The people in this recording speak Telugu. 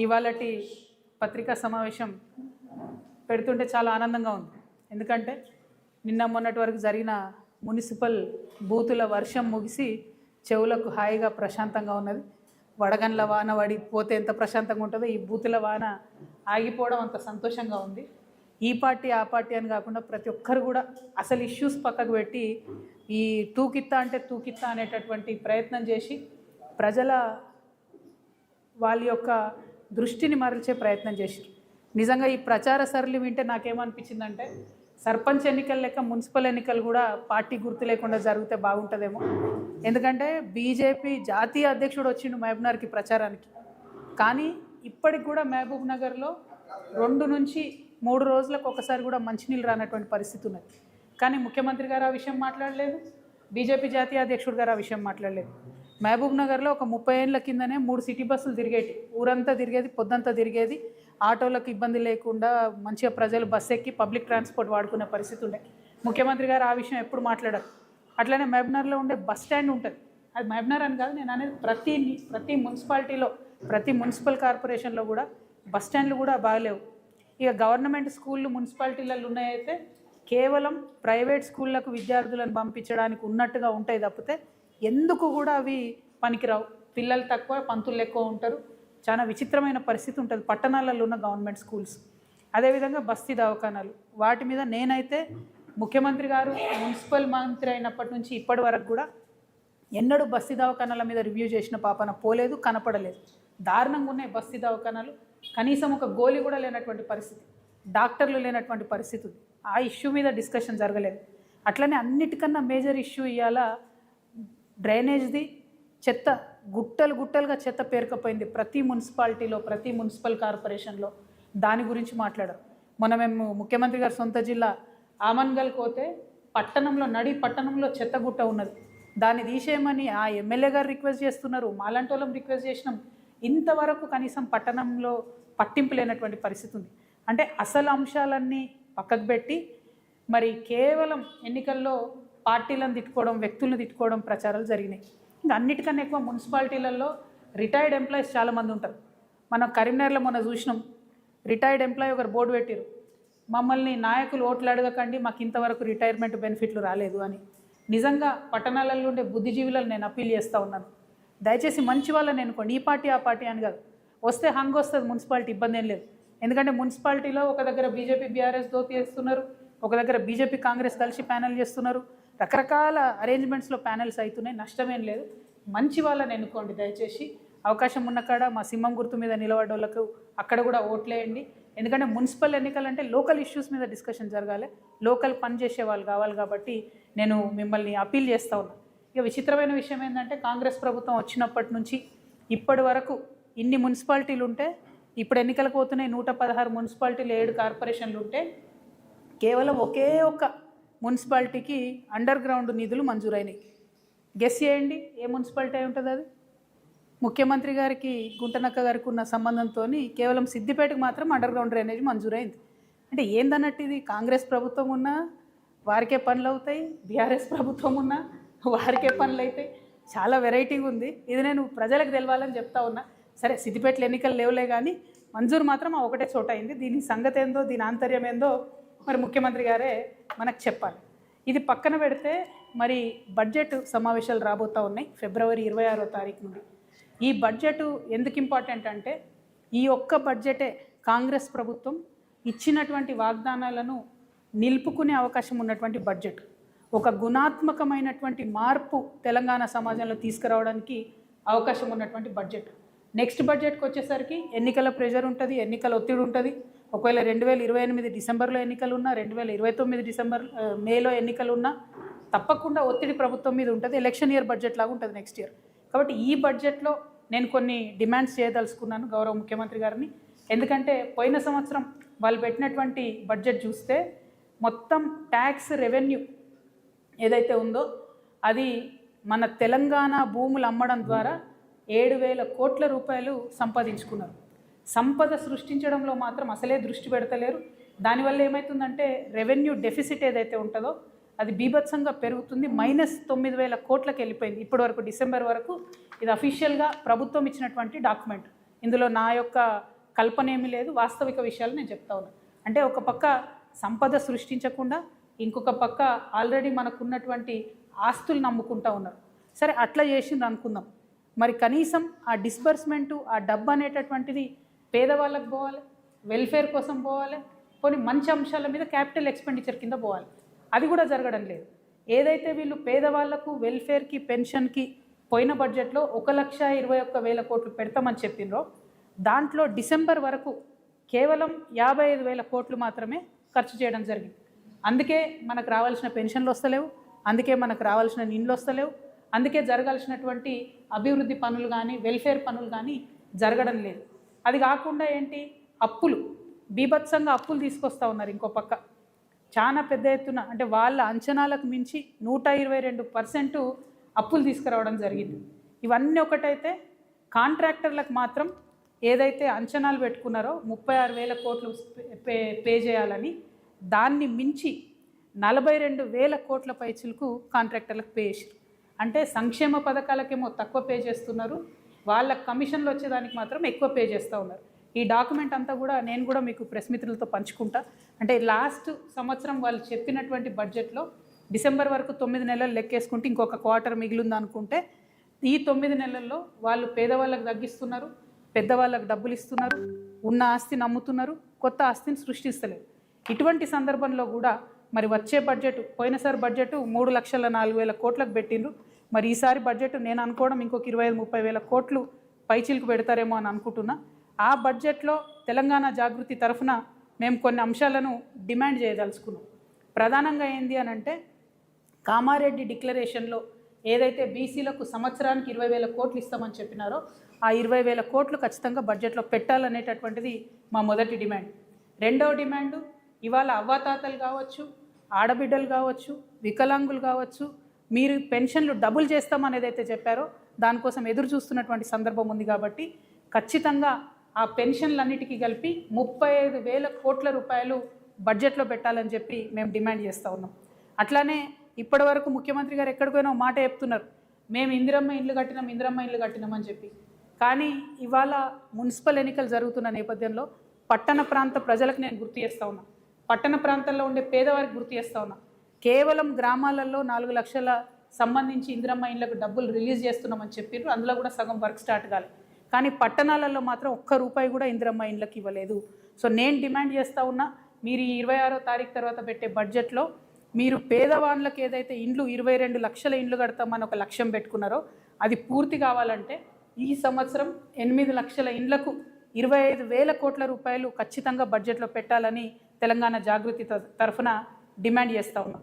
ఇవాళటి పత్రికా సమావేశం పెడుతుంటే చాలా ఆనందంగా ఉంది. ఎందుకంటే నిన్న మొన్నటి వరకు జరిగిన మున్సిపల్ బూతుల వర్షం ముగిసి చెవులకు హాయిగా ప్రశాంతంగా ఉన్నది. వడగండ్ల వాన పడిపోతే ఎంత ప్రశాంతంగా ఉంటుందో ఈ బూతుల వాన ఆగిపోవడం అంత సంతోషంగా ఉంది. ఈ పార్టీ ఆ పార్టీ అని కాకుండా ప్రతి ఒక్కరు కూడా అసలు ఇష్యూస్ పక్కకు పెట్టి ఈ తూకిత్తా అంటే తూకిత్తా అనేటటువంటి ప్రయత్నం చేసి ప్రజల వాళ్ళ యొక్క దృష్టిని మరల్చే ప్రయత్నం చేశారు. నిజంగా ఈ ప్రచార సరళి వింటే నాకేమనిపించిందంటే సర్పంచ్ ఎన్నికలు లెక్క మున్సిపల్ ఎన్నికలు కూడా పార్టీ గుర్తు లేకుండా జరిగితే బాగుంటుందేమో. ఎందుకంటే బీజేపీ జాతీయ అధ్యక్షుడు వచ్చిండు మహబూబ్నగర్కి ప్రచారానికి, కానీ ఇప్పటికి కూడా మహబూబ్ నగర్లో 2 నుంచి 3 రోజులకు ఒకసారి కూడా మంచినీళ్ళు రానటువంటి పరిస్థితి ఉన్నది. కానీ ముఖ్యమంత్రి గారు ఆ విషయం మాట్లాడలేదు, బీజేపీ జాతీయ అధ్యక్షుడు గారు ఆ విషయం మాట్లాడలేదు. మహబూబ్ నగర్లో ఒక 30 ఏళ్ళ కిందనే 3 సిటీ బస్సులు తిరిగేటి, ఊరంతా తిరిగేది, పొద్దంతా తిరిగేది, ఆటోలకు ఇబ్బంది లేకుండా మంచిగా ప్రజలు బస్సు ఎక్కి పబ్లిక్ ట్రాన్స్పోర్ట్ వాడుకునే పరిస్థితి ఉండే. ముఖ్యమంత్రి గారు ఆ విషయం ఎప్పుడు మాట్లాడారు. అట్లనే మహబూబ్నగర్లో ఉండే బస్ స్టాండ్ ఉంటుంది, అది మహబూబ్నగర్ అని కాదు నేను అనేది, ప్రతి మున్సిపాలిటీలో ప్రతి మున్సిపల్ కార్పొరేషన్లో కూడా బస్ స్టాండ్లు కూడా బాగలేవు. ఇక గవర్నమెంట్ స్కూళ్ళు మున్సిపాలిటీలలో ఉన్నాయైతే కేవలం ప్రైవేట్ స్కూళ్ళకు విద్యార్థులను పంపించడానికి ఉన్నట్టుగా ఉంటాయి తప్పితే ఎందుకు కూడా అవి పనికిరావు. పిల్లలు తక్కువ, పంతులు ఎక్కువ ఉంటారు. చాలా విచిత్రమైన పరిస్థితి ఉంటుంది పట్టణాలలో ఉన్న గవర్నమెంట్ స్కూల్స్. అదేవిధంగా బస్తీ దవాఖానాలు, వాటి మీద నేనైతే ముఖ్యమంత్రి గారు మున్సిపల్ మంత్రి అయినప్పటి నుంచి ఇప్పటి వరకు కూడా ఎన్నడూ బస్తీ దవాఖానాల మీద రివ్యూ చేసిన పాపన పోలేదు, కనపడలేదు. దారుణంగా ఉన్నాయి బస్తీ దవాఖానాలు. కనీసం ఒక గోళీ కూడా లేనటువంటి పరిస్థితి, డాక్టర్లు లేనటువంటి పరిస్థితి. ఆ ఇష్యూ మీద డిస్కషన్ జరగలేదు. అట్లనే అన్నిటికన్నా మేజర్ ఇష్యూ ఇవాళ డ్రైనేజ్ది. చెత్త గుట్టలుగా చెత్త పేరుకపోయింది ప్రతి మున్సిపాలిటీలో, ప్రతి మున్సిపల్ కార్పొరేషన్లో. దాని గురించి మాట్లాడారు. మొన్న మేము ముఖ్యమంత్రి గారు సొంత జిల్లా ఆమన్గల్ పోతే పట్టణంలో చెత్త గుట్ట ఉన్నది, దాన్ని తీసేయమని ఆ ఎమ్మెల్యే గారు రిక్వెస్ట్ చేస్తున్నారు, మాలాంటి వాళ్ళం రిక్వెస్ట్ చేసినాం. ఇంతవరకు కనీసం పట్టణంలో పట్టింపు లేనటువంటి పరిస్థితి ఉంది. అంటే అసలు అంశాలన్నీ పక్కకు పెట్టి మరి కేవలం ఎన్నికల్లో పార్టీలను తిట్టుకోవడం, వ్యక్తులను తిట్టుకోవడం ప్రచారాలు జరిగినాయి. ఇంకా అన్నిటికన్నా ఎక్కువ మున్సిపాలిటీలలో రిటైర్డ్ ఎంప్లాయీస్ చాలామంది ఉంటారు. మనం కరీంనగర్లో మొన్న చూసినాం, రిటైర్డ్ ఎంప్లాయీ ఒకరు బోర్డు పెట్టారు, మమ్మల్ని నాయకులు ఓట్లు అడగకండి, మాకు ఇంతవరకు రిటైర్మెంట్ బెనిఫిట్లు రాలేదు అని. నిజంగా పట్టణాలలో ఉండే బుద్ధిజీవులను నేను అప్పీల్ చేస్తూ ఉన్నాను, దయచేసి మంచి వాళ్ళని ఎన్నుకోండి. ఈ పార్టీ ఆ పార్టీ అని కాదు, వస్తే హంగ్ వస్తుంది మున్సిపాలిటీ, ఇబ్బంది ఏం లేదు. ఎందుకంటే మున్సిపాలిటీలో ఒక దగ్గర బీజేపీ బీఆర్ఎస్ దోతి చేస్తున్నారు, ఒక దగ్గర బీజేపీ కాంగ్రెస్ కలిసి ప్యానెల్ చేస్తున్నారు, రకరకాల అరేంజ్మెంట్స్లో ప్యానెల్స్ అవుతున్నాయి, నష్టమేం లేదు. మంచి వాళ్ళని ఎన్నుకోండి దయచేసి. అవకాశం ఉన్న కాడ మా సింహం గుర్తు మీద నిలబడ్డోళ్ళకు అక్కడ కూడా ఓట్లేయండి. ఎందుకంటే మున్సిపల్ ఎన్నికలు అంటే లోకల్ ఇష్యూస్ మీద డిస్కషన్ జరగాలి, లోకల్ పని చేసే వాళ్ళు కావాలి. కాబట్టి నేను మిమ్మల్ని అప్పీల్ చేస్తూ ఉన్నాను. ఇక విచిత్రమైన విషయం ఏంటంటే కాంగ్రెస్ ప్రభుత్వం వచ్చినప్పటి నుంచి ఇప్పటి వరకు ఇన్ని మున్సిపాలిటీలు ఉంటే, ఇప్పుడు ఎన్నికలకు పోతున్నాయి 116 మున్సిపాలిటీలు, 7 కార్పొరేషన్లు ఉంటే కేవలం ఒకే ఒక్క మున్సిపాలిటీకి అండర్ గ్రౌండ్ నిధులు మంజూరైనాయి. గెస్ చేయండి ఏ మున్సిపాలిటీ అయి ఉంటుంది అది? ముఖ్యమంత్రి గారికి గుంటనక్క గారికి ఉన్న సంబంధంతో కేవలం సిద్దిపేటకు మాత్రం అండర్ గ్రౌండ్ డ్రైనేజ్ మంజూరైంది. అంటే ఏందన్నట్టు ఇది కాంగ్రెస్ ప్రభుత్వం ఉన్నా వారికే పనులు అవుతాయి, బీఆర్ఎస్ ప్రభుత్వం ఉన్నా వారికే పనులు అవుతాయి. చాలా వెరైటీగా ఉంది. ఇది నేను ప్రజలకు తెలవాలని చెప్తా ఉన్నా. సరే సిద్దిపేటలో ఎన్నికలు లేవులే కానీ మంజూరు మాత్రం ఆ ఒకటే చోట అయింది. దీని సంగతి ఏందో, దీని ఆంతర్యం ఏందో మరి ముఖ్యమంత్రి గారే మనకు చెప్పాలి. ఇది పక్కన పెడితే మరి బడ్జెట్ సమావేశాలు రాబోతూ ఉన్నాయి ఫిబ్రవరి 26వ తారీఖు నుండి. ఈ బడ్జెట్ ఎందుకు ఇంపార్టెంట్ అంటే ఈ ఒక్క బడ్జెటే కాంగ్రెస్ ప్రభుత్వం ఇచ్చినటువంటి వాగ్దానాలను నిలుపుకునే అవకాశం ఉన్నటువంటి బడ్జెట్. ఒక గుణాత్మకమైనటువంటి మార్పు తెలంగాణ సమాజంలో తీసుకురావడానికి అవకాశం ఉన్నటువంటి బడ్జెట్. నెక్స్ట్ బడ్జెట్కి వచ్చేసరికి ఎన్నికల ప్రెషర్ ఉంటుంది, ఎన్నికల ఒత్తిడి ఉంటుంది. ఒకవేళ 2028 డిసెంబర్లో ఎన్నికలు ఉన్నా, 2029 మేలో ఎన్నికలు ఉన్నా తప్పకుండా ఒత్తిడి ప్రభుత్వం మీద ఉంటుంది. ఎలక్షన్ ఇయర్ బడ్జెట్ లాగా ఉంటుంది నెక్స్ట్ ఇయర్. కాబట్టి ఈ బడ్జెట్లో నేను కొన్ని డిమాండ్స్ చేయదలుచుకున్నాను గౌరవ ముఖ్యమంత్రి గారిని. ఎందుకంటే పోయిన సంవత్సరం వాళ్ళు పెట్టినటువంటి బడ్జెట్ చూస్తే మొత్తం ట్యాక్స్ రెవెన్యూ ఏదైతే ఉందో అది మన తెలంగాణ భూములు అమ్మడం ద్వారా 7,000 కోట్ల రూపాయలు సంపాదించుకున్నారు. సంపద సృష్టించడంలో మాత్రం అసలే దృష్టి పెడతలేరు. దానివల్ల ఏమవుతుందంటే రెవెన్యూ డెఫిసిట్ ఏదైతే ఉంటుందో అది బీభత్సంగా పెరుగుతుంది. -9,000 కోట్లకు వెళ్ళిపోయింది ఇప్పటి వరకు, డిసెంబర్ వరకు. ఇది అఫీషియల్గా ప్రభుత్వం ఇచ్చినటువంటి డాక్యుమెంట్. ఇందులో నా యొక్క కల్పన ఏమీ లేదు, వాస్తవిక విషయాలు నేను చెప్తా ఉన్నాను. అంటే ఒక పక్క సంపద సృష్టించకుండా ఇంకొక పక్క ఆల్రెడీ మనకున్నటువంటి ఆస్తులు నమ్ముకుంటూ ఉన్నారు. సరే అట్లా చేసింది అనుకుందాం, మరి కనీసం ఆ డిస్బర్స్మెంటు ఆ డబ్బు అనేటటువంటిది పేదవాళ్ళకు పోవాలి, వెల్ఫేర్ కోసం పోవాలి, కొన్ని మంచి అంశాల మీద క్యాపిటల్ ఎక్స్పెండిచర్ కింద పోవాలి. అది కూడా జరగడం లేదు. ఏదైతే వీళ్ళు పేదవాళ్లకు వెల్ఫేర్కి పెన్షన్కి పోయిన బడ్జెట్లో 1,21,000 కోట్లు పెడతామని చెప్పిండ్రో దాంట్లో డిసెంబర్ వరకు కేవలం 55,000 కోట్లు మాత్రమే ఖర్చు చేయడం జరిగింది. అందుకే మనకు రావాల్సిన పెన్షన్లు వస్తలేవు, అందుకే మనకు రావాల్సిన నిండ్లు వస్తలేవు, అందుకే జరగాల్సినటువంటి అభివృద్ధి పనులు కానీ వెల్ఫేర్ పనులు కానీ జరగడం లేదు. అది కాకుండా ఏంటి, అప్పులు బీభత్సంగా అప్పులు తీసుకొస్తూ ఉన్నారు. ఇంకో పక్క చాలా పెద్ద ఎత్తున అంటే వాళ్ళ అంచనాలకు మించి 122% అప్పులు తీసుకురావడం జరిగింది. ఇవన్నీ ఒకటైతే కాంట్రాక్టర్లకు మాత్రం ఏదైతే అంచనాలు పెట్టుకున్నారో 36,000 కోట్లు పే చేయాలని, దాన్ని మించి 42,000 కోట్ల పైచిలకు కాంట్రాక్టర్లకు పే చేశారు. అంటే సంక్షేమ పథకాలకేమో తక్కువ పే చేస్తున్నారు, వాళ్ళ కమిషన్లు వచ్చేదానికి మాత్రం ఎక్కువ పే చేస్తూ ఉన్నారు. ఈ డాక్యుమెంట్ అంతా కూడా నేను కూడా మీకు ప్రెస్ మిత్రులతో పంచుకుంటా. అంటే లాస్ట్ సంవత్సరం వాళ్ళు చెప్పినటువంటి బడ్జెట్లో డిసెంబర్ వరకు 9 నెలలు లెక్కేసుకుంటే ఇంకొక క్వార్టర్ మిగిలింది అనుకుంటే ఈ 9 నెలల్లో వాళ్ళు పేదవాళ్ళకు తగ్గిస్తున్నారు, పెద్దవాళ్ళకు డబ్బులు ఇస్తున్నారు, ఉన్న ఆస్తిని అమ్ముతున్నారు, కొత్త ఆస్తిని సృష్టిస్తలేరు. ఇటువంటి సందర్భంలో కూడా మరి వచ్చే బడ్జెట్, పోయినసారి బడ్జెట్ 3,04,000 కోట్లకు పెట్టిండ్రు. మరి ఈసారి బడ్జెట్ నేను అనుకోవడం ఇంకొక 25,000-30,000 కోట్లు పైచీలకు పెడతారేమో అని అనుకుంటున్నా. ఆ బడ్జెట్లో తెలంగాణ జాగృతి తరఫున మేము కొన్ని అంశాలను డిమాండ్ చేయదలుచుకున్నాం. ప్రధానంగా ఏంది అని అంటే, కామారెడ్డి డిక్లరేషన్లో ఏదైతే బీసీలకు సంవత్సరానికి 20,000 కోట్లు ఇస్తామని చెప్పినారో ఆ 20,000 కోట్లు ఖచ్చితంగా బడ్జెట్లో పెట్టాలనేటటువంటిది మా మొదటి డిమాండ్. రెండవ డిమాండు, ఇవాళ అవ్వాతాతలు కావచ్చు, ఆడబిడ్డలు కావచ్చు, వికలాంగులు కావచ్చు, మీరు పెన్షన్లు డబుల్ చేస్తామని ఏదైతే చెప్పారో దానికోసం ఎదురు చూస్తున్నటువంటి సందర్భం ఉంది. కాబట్టి ఖచ్చితంగా ఆ పెన్షన్లన్నిటికీ కలిపి 35,000 కోట్ల రూపాయలు బడ్జెట్లో పెట్టాలని చెప్పి మేము డిమాండ్ చేస్తూ ఉన్నాం. అట్లానే ఇప్పటి వరకు ముఖ్యమంత్రి గారు ఎక్కడికైనా మాట చెప్తున్నారు, మేము ఇందిరమ్మ ఇండ్లు కట్టినామని చెప్పి. కానీ ఇవాళ మున్సిపల్ ఎన్నికలు జరుగుతున్న నేపథ్యంలో పట్టణ ప్రాంత ప్రజలకు నేను గుర్తు చేస్తూ ఉన్నా, పట్టణ ప్రాంతాల్లో ఉండే పేదవారికి గుర్తు చేస్తూ ఉన్నా. కేవలం గ్రామాలలో 4 లక్షల సంబంధించి ఇందిరమ్మ ఇండ్లకు డబ్బులు రిలీజ్ చేస్తున్నామని చెప్పారు. అందులో కూడా సగం వర్క్ స్టార్ట్ కాలేదు. కానీ పట్టణాలలో మాత్రం ఒక్క రూపాయి కూడా ఇందిరమ్మ ఇండ్లకు ఇవ్వలేదు. సో నేను డిమాండ్ చేస్తూ ఉన్నా, మీరు ఈ 26వ తారీఖు తర్వాత పెట్టే బడ్జెట్లో మీరు పేదవాళ్ళకి ఏదైతే ఇండ్లు 22 లక్షల ఇండ్లు కడతామని ఒక లక్ష్యం పెట్టుకున్నారో అది పూర్తి కావాలంటే ఈ సంవత్సరం 8 లక్షల ఇండ్లకు 25,000 కోట్ల రూపాయలు ఖచ్చితంగా బడ్జెట్లో పెట్టాలని తెలంగాణ జాగృతి తరఫున డిమాండ్ చేస్తూ ఉన్నాం.